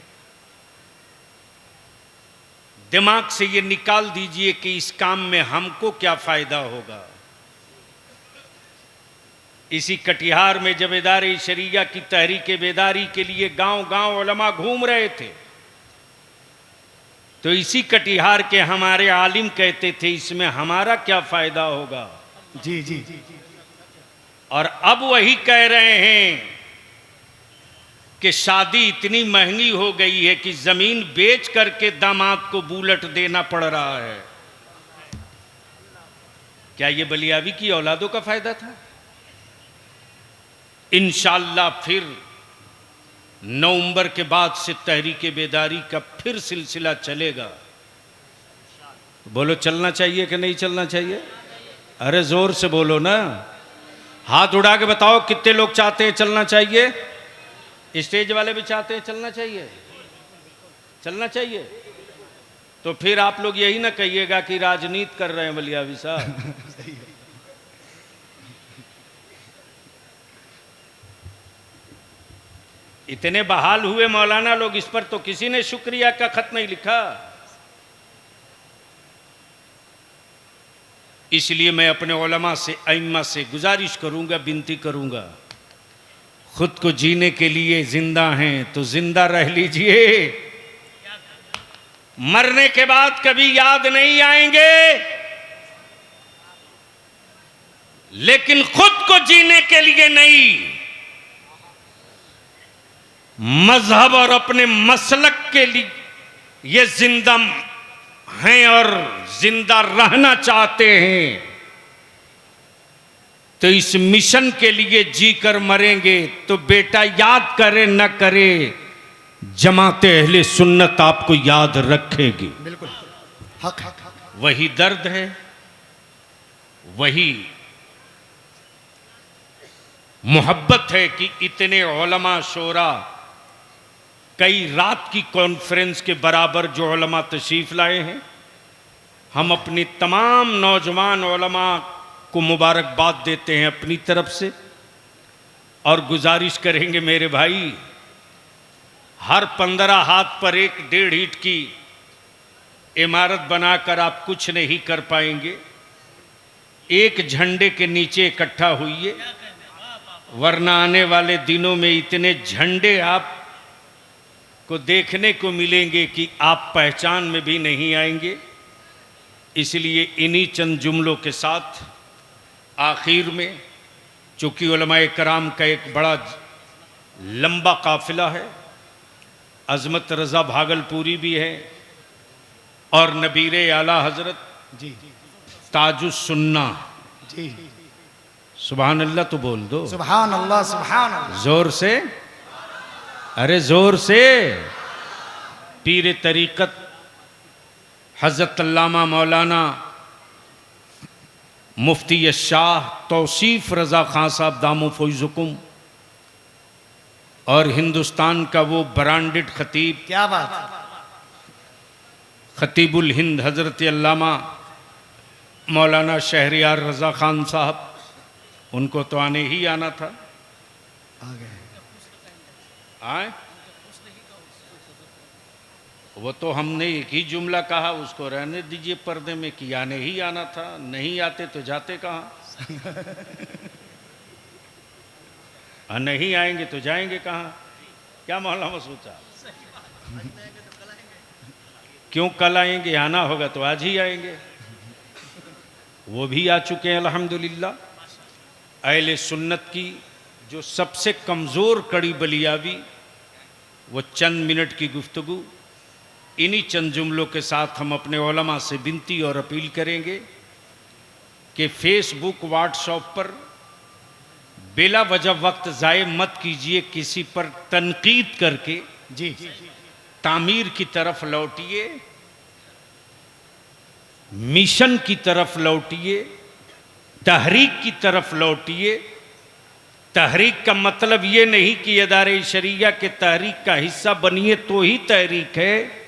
दिमाग से ये निकाल दीजिए कि इस काम में हमको क्या फायदा होगा। इसी कटिहार में जब इदारे शरिया की तहरीक बेदारी के लिए गांव गांव उलमा घूम रहे थे, तो इसी कटिहार के हमारे आलिम कहते थे इसमें हमारा क्या फायदा होगा। जी, जी, और अब वही कह रहे हैं कि शादी इतनी महंगी हो गई है कि जमीन बेच करके दामाद को बुलेट देना पड़ रहा है। क्या ये बलियावी की औलादों का फायदा था? इंशाअल्लाह फिर नवंबर के बाद से तहरीक बेदारी का फिर सिलसिला चलेगा। बोलो चलना चाहिए कि नहीं चलना चाहिए? अरे जोर से बोलो ना, हाथ उड़ा के बताओ कितने लोग चाहते हैं चलना चाहिए? स्टेज वाले भी चाहते हैं चलना चाहिए? चलना चाहिए। तो फिर आप लोग यही ना कहिएगा कि राजनीति कर रहे हैं बलियावी साहब। इतने बहाल हुए मौलाना लोग, इस पर तो किसी ने शुक्रिया का खत नहीं लिखा। इसलिए मैं अपने उलमा से, अइम्मा से गुजारिश करूंगा, विनती करूंगा, खुद को जीने के लिए जिंदा हैं तो जिंदा रह लीजिए। मरने के बाद कभी याद नहीं आएंगे, लेकिन खुद को जीने के लिए नहीं, मजहब और अपने मसलक के लिए ये जिंदा हैं और जिंदा रहना चाहते हैं, तो इस मिशन के लिए जी कर मरेंगे। तो बेटा याद करे न करे, जमाते अहले सुन्नत आपको याद रखेगी। बिल्कुल हक हक। वही दर्द है, वही मोहब्बत है कि इतने उलमा शोरा, कई रात की कॉन्फ्रेंस के बराबर जो उलमा तशरीफ लाए हैं, हम अपनी तमाम नौजवान उलमा को मुबारकबाद देते हैं अपनी तरफ से, और गुजारिश करेंगे मेरे भाई, हर 15 हाथ पर 1-1.5 ईंट की इमारत बनाकर आप कुछ नहीं कर पाएंगे। एक झंडे के नीचे इकट्ठा हुइए, वरना आने वाले दिनों में इतने झंडे आप को देखने को मिलेंगे कि आप पहचान में भी नहीं आएंगे। इसलिए इन्हीं चंद जुमलों के साथ आखिर में, चूँकि उलमाए कराम का एक बड़ा लंबा काफिला है, अजमत रज़ा भागलपुरी भी है और नबीर आला हजरत जी ताजुस सुन्ना, जी सुभान अल्लाह तो बोल दो, सुभान अल्लाह सुभान अल्लाह। जोर से, अरे जोर से। पीर तरीक़त हज़रत अल्लामा मौलाना मुफ्ती शाह तौसीफ़ रज़ा खां साहब दामो फ़ैज़ुकुम, और हिंदुस्तान का वो ब्रांडेड खतीब, क्या बात। खतीबुल हिंद हज़रत अल्लामा मौलाना शहरियार रज़ा खान साहब, उनको तो आने ही आना था। आ गए। आए वो तो हमने एक ही जुमला कहा, उसको रहने दीजिए पर्दे में, कि आने ही आना था, नहीं आते तो जाते कहाँ? नहीं आएंगे तो जाएंगे कहाँ? क्या मौलाना सोचा? क्यों कल आएंगे? आना होगा तो आज ही आएंगे। वो भी आ चुके हैं अल्हम्दुलिल्लाह। अहले सुन्नत की जो सबसे कमज़ोर कड़ी बलियावी, वो चंद मिनट की गुफ्तगू, इन्हीं चंद जुमलों के साथ हम अपने उलमा से विनती और अपील करेंगे कि फेसबुक व्हाट्सएप पर बेला वजह वक्त ज़ाय मत कीजिए, किसी पर तनकीद करके जी तामीर की तरफ लौटिए, मिशन की तरफ लौटिए, तहरीक की तरफ लौटिए। तहरीक का मतलब ये नहीं कि इदारे शरिया के तहरीक का हिस्सा बनिए तो ही तहरीक है।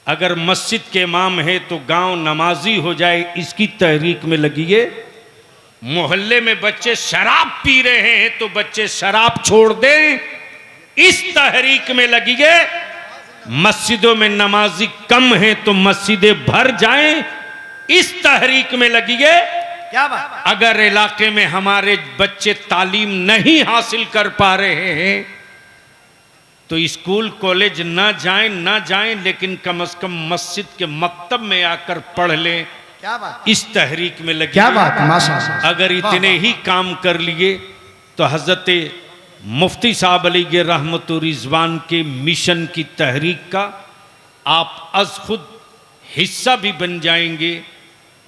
अगर मस्जिद के इमाम है तो गांव नमाजी हो जाए, इसकी तहरीक में लगिए। मोहल्ले में बच्चे शराब पी रहे हैं तो बच्चे शराब छोड़ दें, इस तहरीक में लगिए। मस्जिदों में नमाजी कम है तो मस्जिदें भर जाएं, इस तहरीक में लगिए। क्या बात। अगर इलाके में हमारे बच्चे तालीम नहीं हासिल कर पा रहे हैं तो स्कूल कॉलेज ना जाएं, लेकिन कम से कम मस्जिद के मकतब में आकर पढ़ लें, क्या बात, इस तहरीक में लगे। क्या बात, माशाअल्लाह। अगर इतने ही काम कर लिए तो हजरत मुफ्ती साहब अलीगे रहमतुर रिजवान के मिशन की तहरीक का आप अज खुद हिस्सा भी बन जाएंगे।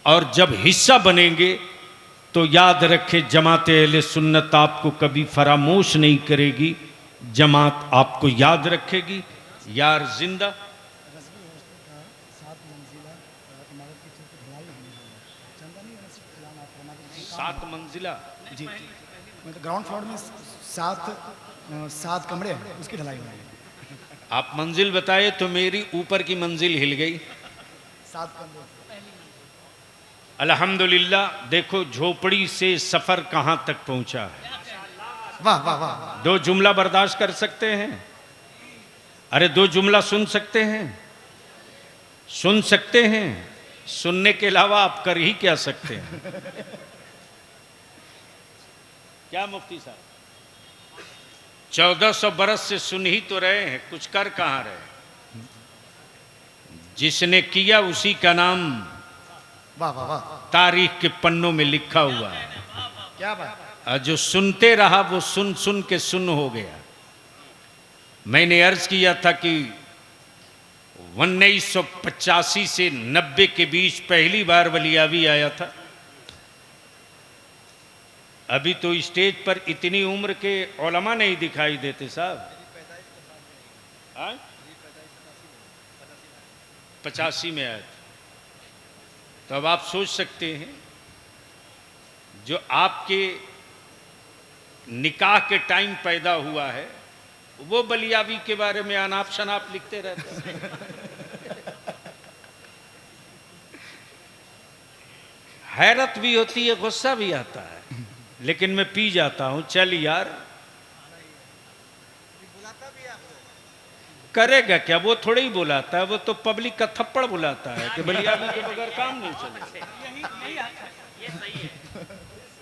और जब हिस्सा बनेंगे तो याद रखे, जमात अहले सुन्नत आपको कभी फरामोश नहीं करेगी, जमात आपको याद रखेगी। यार जिंदा 7 मंजिला जी, मतलब ग्राउंड फ्लोर में 7 कमरे हैं, उसकी ढलाई हुई है। आप मंजिल बताए तो मेरी ऊपर की मंजिल हिल गई। 7 कमरे। अल्हम्दुलिल्लाह। देखो झोपड़ी से सफर कहां तक पहुंचा है। वाह वाह वाह। 2 जुमला बर्दाश्त कर सकते हैं? अरे 2 जुमला सुन सकते हैं? सुन सकते हैं। सुनने के अलावा आप कर ही क्या सकते हैं? क्या मुफ्ती साहब, 1400 बरस से सुन ही तो रहे हैं, कुछ कर कहां रहे? जिसने किया उसी का नाम वाह वाह वाह। तारीख के पन्नों में लिखा हुआ है। क्या बात। और जो सुनते रहा वो सुन सुन के सुन हो गया। मैंने अर्ज किया था कि 1985 से 90 के बीच पहली बार वलियावी आया था। अभी तो स्टेज पर इतनी उम्र के उलमा नहीं दिखाई देते साहब। 85 में आया था। तो अब आप सोच सकते हैं, जो आपके निकाह के टाइम पैदा हुआ है वो बलियावी के बारे में अनाप शनाप लिखते रहते हैं। हैरत भी होती है, गुस्सा भी आता है, लेकिन मैं पी जाता हूं। चल यार, करेगा क्या? वो थोड़ा ही बुलाता है, वो तो पब्लिक का थप्पड़ बुलाता है कि बलियावी के बगैर काम नहीं चले।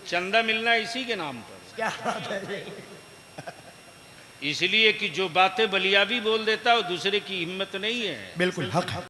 चंदा मिलना इसी के नाम पर। क्या बात है। इसलिए कि जो बातें बलियावी बोल देता है वो दूसरे की हिम्मत नहीं है। बिल्कुल हक।